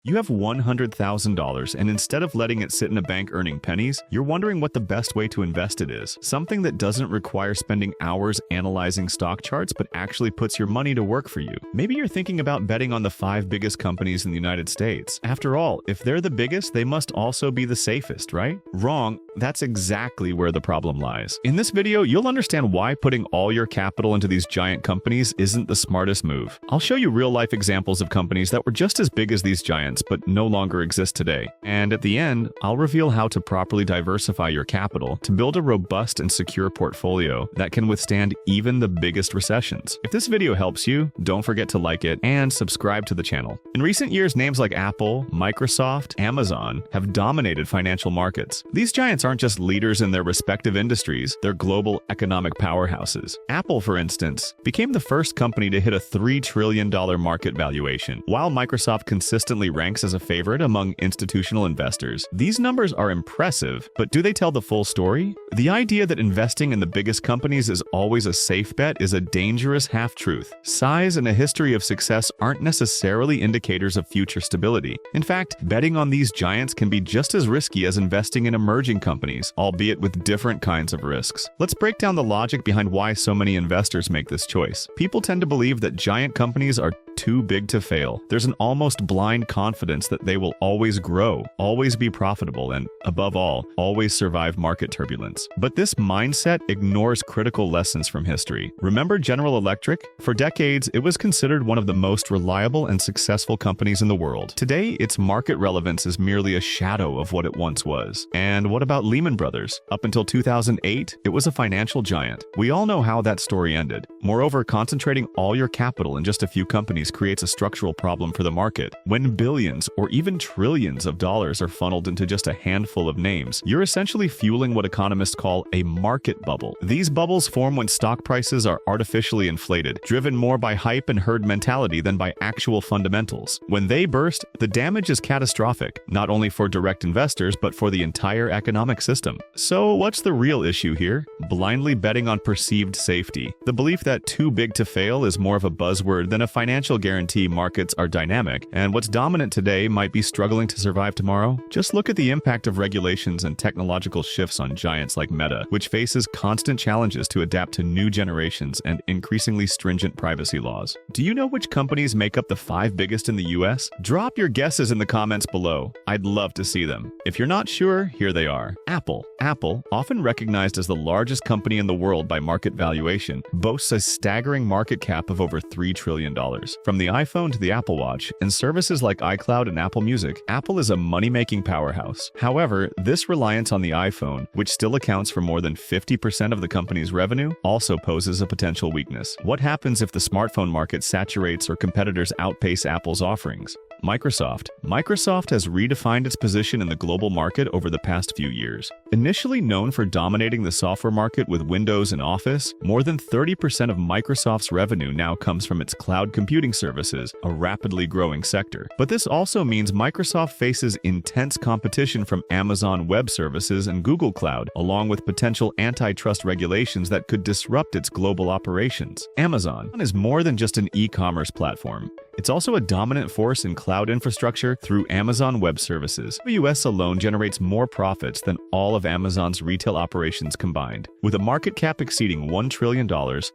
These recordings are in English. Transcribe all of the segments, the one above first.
You have $100,000, and instead of letting it sit in a bank earning pennies, you're wondering what the best way to invest it is. Something that doesn't require spending hours analyzing stock charts, but actually puts your money to work for you. Maybe you're thinking about betting on the 5 biggest companies in the United States. After all, if they're the biggest, they must also be the safest, right? Wrong. That's exactly where the problem lies. In this video, you'll understand why putting all your capital into these giant companies isn't the smartest move. I'll show you real-life examples of companies that were just as big as these giants but no longer exist today. And at the end, I'll reveal how to properly diversify your capital to build a robust and secure portfolio that can withstand even the biggest recessions. If this video helps you, don't forget to like it and subscribe to the channel. In recent years, names like Apple, Microsoft, Amazon have dominated financial markets. These giants aren't just leaders in their respective industries, they're global economic powerhouses. Apple, for instance, became the first company to hit a $3 trillion market valuation. While Microsoft consistently ranks as a favorite among institutional investors, these numbers are impressive, but do they tell the full story? The idea that investing in the biggest companies is always a safe bet is a dangerous half-truth. Size and a history of success aren't necessarily indicators of future stability. In fact, betting on these giants can be just as risky as investing in emerging companies, albeit with different kinds of risks. Let's break down the logic behind why so many investors make this choice. People tend to believe that giant companies are too big to fail. There's an almost blind confidence that they will always grow, always be profitable, and, above all, always survive market turbulence. But this mindset ignores critical lessons from history. Remember General Electric? For decades, it was considered one of the most reliable and successful companies in the world. Today, its market relevance is merely a shadow of what it once was. And what about Lehman Brothers? Up until 2008, it was a financial giant. We all know how that story ended. Moreover, concentrating all your capital in just a few companies creates a structural problem for the market. When billions or even trillions of dollars are funneled into just a handful of names, you're essentially fueling what economists call a market bubble. These bubbles form when stock prices are artificially inflated, driven more by hype and herd mentality than by actual fundamentals. When they burst, the damage is catastrophic, not only for direct investors, but for the entire economic system. So what's the real issue here? Blindly betting on perceived safety. The belief that too big to fail is more of a buzzword than a financial guarantee. Markets are dynamic, and what's dominant today might be struggling to survive tomorrow. Just look at the impact of regulations and technological shifts on giants like Meta, which faces constant challenges to adapt to new generations and increasingly stringent privacy laws. Do you know which companies make up the 5 biggest in the US? Drop your guesses in the comments below. I'd love to see them. If you're not sure, here they are. Apple. Apple, often recognized as the largest company in the world by market valuation, boasts a staggering market cap of over $3 trillion. From the iPhone to the Apple Watch and services like iCloud and Apple Music, Apple is a money-making powerhouse. However, this reliance on the iPhone, which still accounts for more than 50% of the company's revenue, also poses a potential weakness. What happens if the smartphone market saturates or competitors outpace Apple's offerings? Microsoft. Microsoft has redefined its position in the global market over the past few years. Initially known for dominating the software market with Windows and Office, more than 30% of Microsoft's revenue now comes from its cloud computing services, a rapidly growing sector. But this also means Microsoft faces intense competition from Amazon Web Services and Google Cloud, along with potential antitrust regulations that could disrupt its global operations. Amazon is more than just an e-commerce platform. It's also a dominant force in cloud infrastructure through Amazon Web Services. AWS alone generates more profits than all of Amazon's retail operations combined. With a market cap exceeding $1 trillion,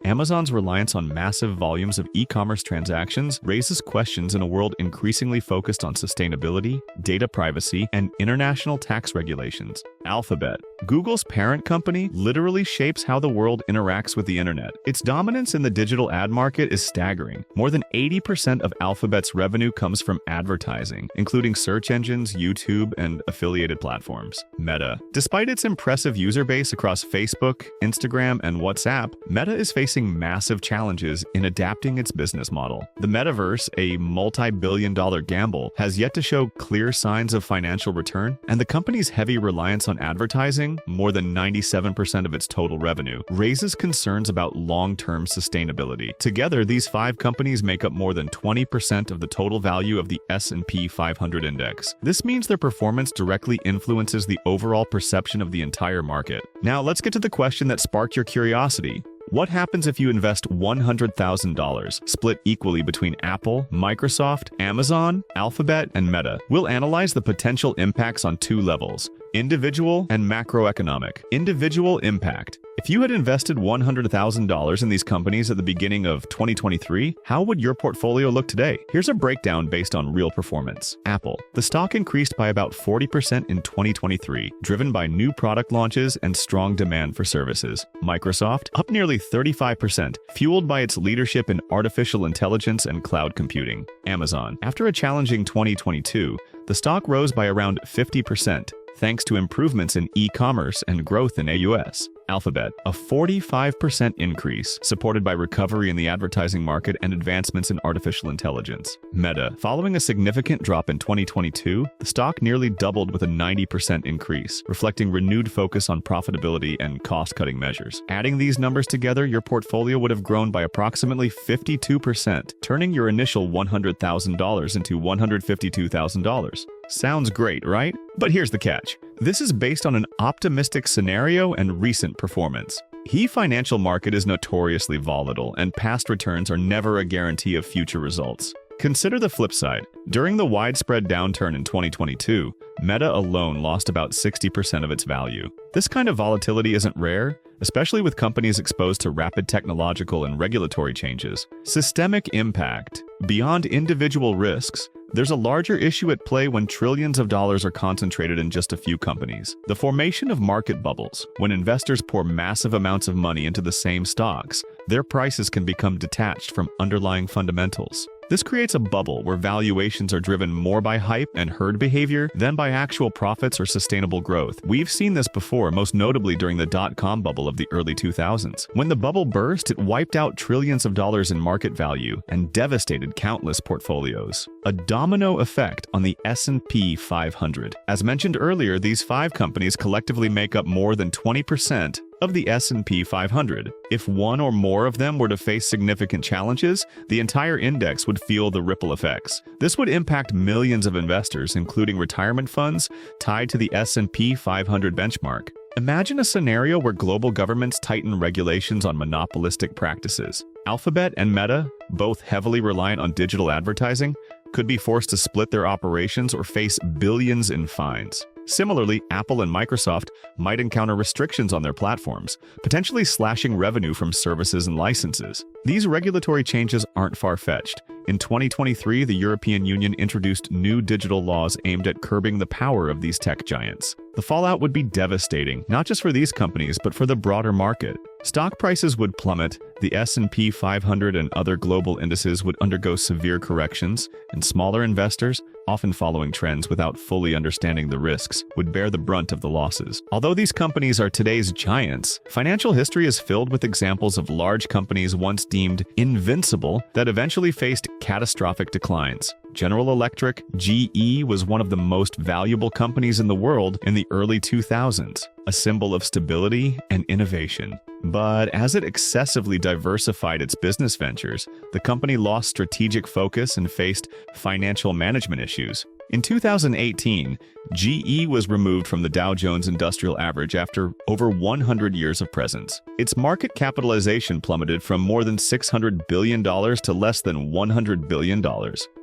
Amazon's reliance on massive volumes of e-commerce transactions raises questions in a world increasingly focused on sustainability, data privacy, and international tax regulations. Alphabet. Google's parent company literally shapes how the world interacts with the internet. Its dominance in the digital ad market is staggering. More than 80% of Alphabet's revenue comes from advertising, including search engines, YouTube, and affiliated platforms. Meta. Despite its impressive user base across Facebook, Instagram, and WhatsApp, Meta is facing massive challenges in adapting its business model. The metaverse, a multi-billion-dollar gamble, has yet to show clear signs of financial return, and the company's heavy reliance on advertising, more than 97% of its total revenue, raises concerns about long-term sustainability. Together, these 5 companies make up more than 20% of the total value of the S&P 500 index. This means their performance directly influences the overall perception of the entire market. Now, let's get to the question that sparked your curiosity. What happens if you invest $100,000, split equally between Apple, Microsoft, Amazon, Alphabet, and Meta? We'll analyze the potential impacts on two levels: individual and macroeconomic. Individual impact. If you had invested $100,000 in these companies at the beginning of 2023, how would your portfolio look today? Here's a breakdown based on real performance. Apple. The stock increased by about 40% in 2023, driven by new product launches and strong demand for services. Microsoft, up nearly 35%, fueled by its leadership in artificial intelligence and cloud computing. Amazon. After a challenging 2022, the stock rose by around 50%. Thanks to improvements in e-commerce and growth in AUS. Alphabet, a 45% increase, supported by recovery in the advertising market and advancements in artificial intelligence. Meta, following a significant drop in 2022, the stock nearly doubled with a 90% increase, reflecting renewed focus on profitability and cost-cutting measures. Adding these numbers together, your portfolio would have grown by approximately 52%, turning your initial $100,000 into $152,000. Sounds great, right? But here's the catch. This is based on an optimistic scenario and recent performance. The financial market is notoriously volatile, and past returns are never a guarantee of future results. Consider the flip side. During the widespread downturn in 2022, Meta alone lost about 60% of its value. This kind of volatility isn't rare, especially with companies exposed to rapid technological and regulatory changes. Systemic impact. Beyond individual risks, there's a larger issue at play when trillions of dollars are concentrated in just a few companies. The formation of market bubbles. When investors pour massive amounts of money into the same stocks, their prices can become detached from underlying fundamentals. This creates a bubble where valuations are driven more by hype and herd behavior than by actual profits or sustainable growth. We've seen this before, most notably during the dot-com bubble of the early 2000s. When the bubble burst, it wiped out trillions of dollars in market value and devastated countless portfolios. A domino effect on the S&P 500. As mentioned earlier, these 5 companies collectively make up more than 20% of the S&P 500. If one or more of them were to face significant challenges, the entire index would feel the ripple effects. This would impact millions of investors, including retirement funds, tied to the S&P 500 benchmark. Imagine a scenario where global governments tighten regulations on monopolistic practices. Alphabet and Meta, both heavily reliant on digital advertising, could be forced to split their operations or face billions in fines. Similarly, Apple and Microsoft might encounter restrictions on their platforms, potentially slashing revenue from services and licenses. These regulatory changes aren't far-fetched. In 2023, the European Union introduced new digital laws aimed at curbing the power of these tech giants. The fallout would be devastating, not just for these companies, but for the broader market. Stock prices would plummet, the S&P 500 and other global indices would undergo severe corrections, and smaller investors, often following trends without fully understanding the risks, would bear the brunt of the losses. Although these companies are today's giants, financial history is filled with examples of large companies once deemed invincible that eventually faced catastrophic declines. General Electric, GE, was one of the most valuable companies in the world in the early 2000s, a symbol of stability and innovation. But as it excessively diversified its business ventures, the company lost strategic focus and faced financial management issues. In 2018, GE was removed from the Dow Jones Industrial Average after over 100 years of presence. Its market capitalization plummeted from more than $600 billion to less than $100 billion.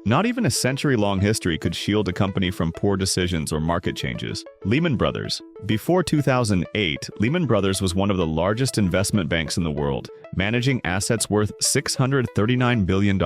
Not even a century-long history could shield a company from poor decisions or market changes. Lehman Brothers. Before 2008, Lehman Brothers was one of the largest investment banks in the world, managing assets worth $639 billion.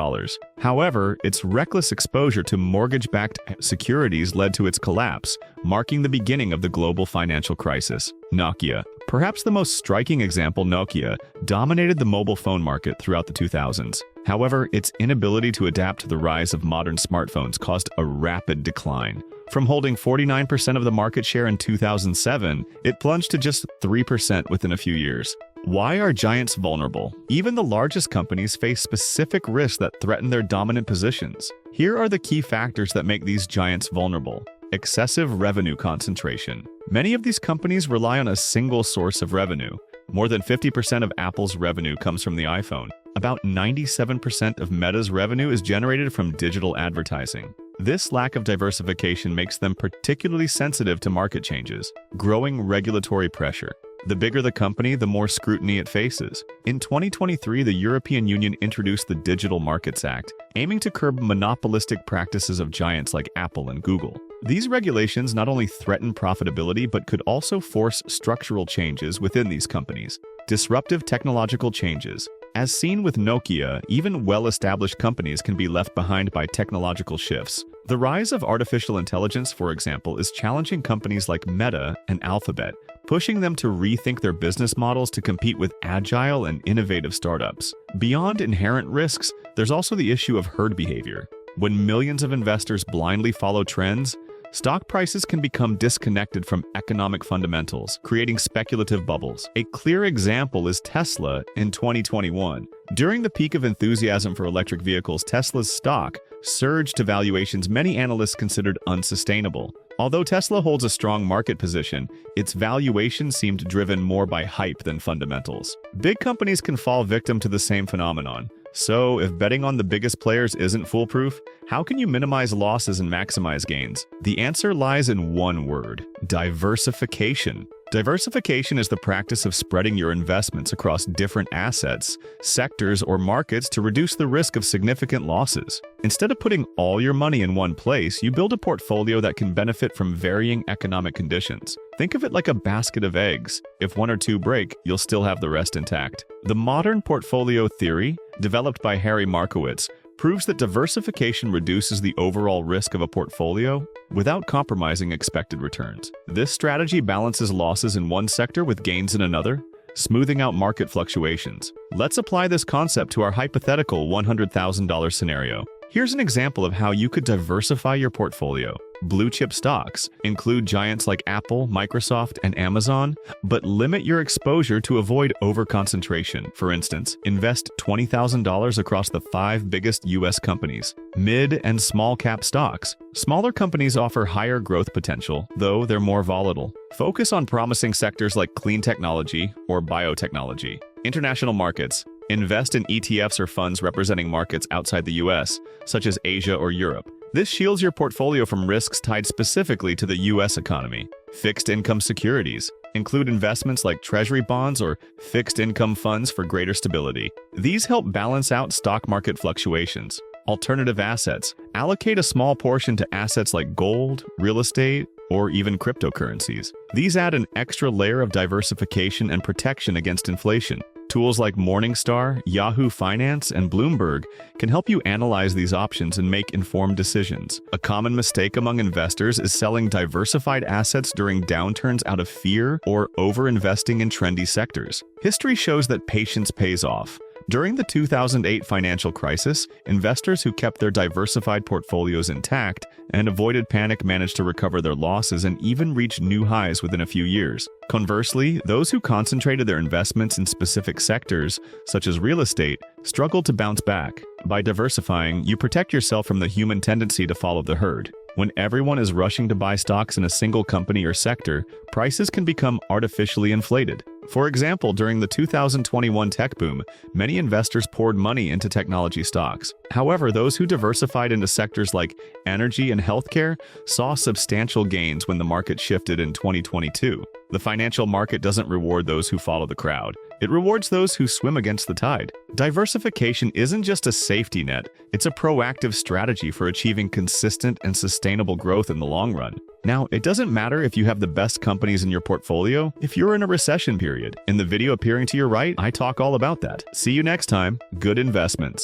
However, its reckless exposure to mortgage-backed securities led to its collapse, marking the beginning of the global financial crisis. Nokia. Perhaps the most striking example, Nokia dominated the mobile phone market throughout the 2000s. However, its inability to adapt to the rise of modern smartphones caused a rapid decline. From holding 49% of the market share in 2007, it plunged to just 3% within a few years. Why are giants vulnerable? Even the largest companies face specific risks that threaten their dominant positions. Here are the key factors that make these giants vulnerable. Excessive revenue concentration. Many of these companies rely on a single source of revenue. More than 50% of Apple's revenue comes from the iPhone. About 97% of Meta's revenue is generated from digital advertising. This lack of diversification makes them particularly sensitive to market changes. Growing regulatory pressure. The bigger the company, the more scrutiny it faces. In 2023, the European Union introduced the Digital Markets Act, aiming to curb monopolistic practices of giants like Apple and Google. These regulations not only threaten profitability but could also force structural changes within these companies. Disruptive technological changes. As seen with Nokia, even well-established companies can be left behind by technological shifts. The rise of artificial intelligence, for example, is challenging companies like Meta and Alphabet, pushing them to rethink their business models to compete with agile and innovative startups. Beyond inherent risks, there's also the issue of herd behavior. When millions of investors blindly follow trends, stock prices can become disconnected from economic fundamentals, creating speculative bubbles. A clear example is Tesla in 2021. During the peak of enthusiasm for electric vehicles, Tesla's stock surged to valuations many analysts considered unsustainable. Although Tesla holds a strong market position, its valuation seemed driven more by hype than fundamentals. Big companies can fall victim to the same phenomenon. So, if betting on the biggest players isn't foolproof, how can you minimize losses and maximize gains? The answer lies in one word: diversification. Diversification is the practice of spreading your investments across different assets, sectors, or markets to reduce the risk of significant losses. Instead of putting all your money in one place, you build a portfolio that can benefit from varying economic conditions. Think of it like a basket of eggs. If one or two break, you'll still have the rest intact. The modern portfolio theory, developed by Harry Markowitz, proves that diversification reduces the overall risk of a portfolio without compromising expected returns. This strategy balances losses in one sector with gains in another, smoothing out market fluctuations. Let's apply this concept to our hypothetical $100,000 scenario. Here's an example of how you could diversify your portfolio. Blue-chip stocks include giants like Apple, Microsoft, and Amazon, but limit your exposure to avoid overconcentration. For instance, invest $20,000 across the 5 biggest U.S. companies. Mid- and small-cap stocks. Smaller companies offer higher growth potential, though they're more volatile. Focus on promising sectors like clean technology or biotechnology. International markets. Invest in ETFs or funds representing markets outside the U.S., such as Asia or Europe. This shields your portfolio from risks tied specifically to the U.S. economy. Fixed income securities include investments like treasury bonds or fixed income funds for greater stability. These help balance out stock market fluctuations. Alternative assets. Allocate a small portion to assets like gold, real estate, or even cryptocurrencies. These add an extra layer of diversification and protection against inflation. Tools like Morningstar, Yahoo Finance, and Bloomberg can help you analyze these options and make informed decisions. A common mistake among investors is selling diversified assets during downturns out of fear or over-investing in trendy sectors. History shows that patience pays off. During the 2008 financial crisis, investors who kept their diversified portfolios intact and avoided panic managed to recover their losses and even reach new highs within a few years. Conversely, those who concentrated their investments in specific sectors, such as real estate, struggled to bounce back. By diversifying, you protect yourself from the human tendency to follow the herd. When everyone is rushing to buy stocks in a single company or sector, prices can become artificially inflated. For example, during the 2021 tech boom, many investors poured money into technology stocks. However, those who diversified into sectors like energy and healthcare saw substantial gains when the market shifted in 2022. The financial market doesn't reward those who follow the crowd. It rewards those who swim against the tide. Diversification isn't just a safety net, it's a proactive strategy for achieving consistent and sustainable growth in the long run. Now, it doesn't matter if you have the best companies in your portfolio if you're in a recession period. In the video appearing to your right, I talk all about that. See you next time. Good investments.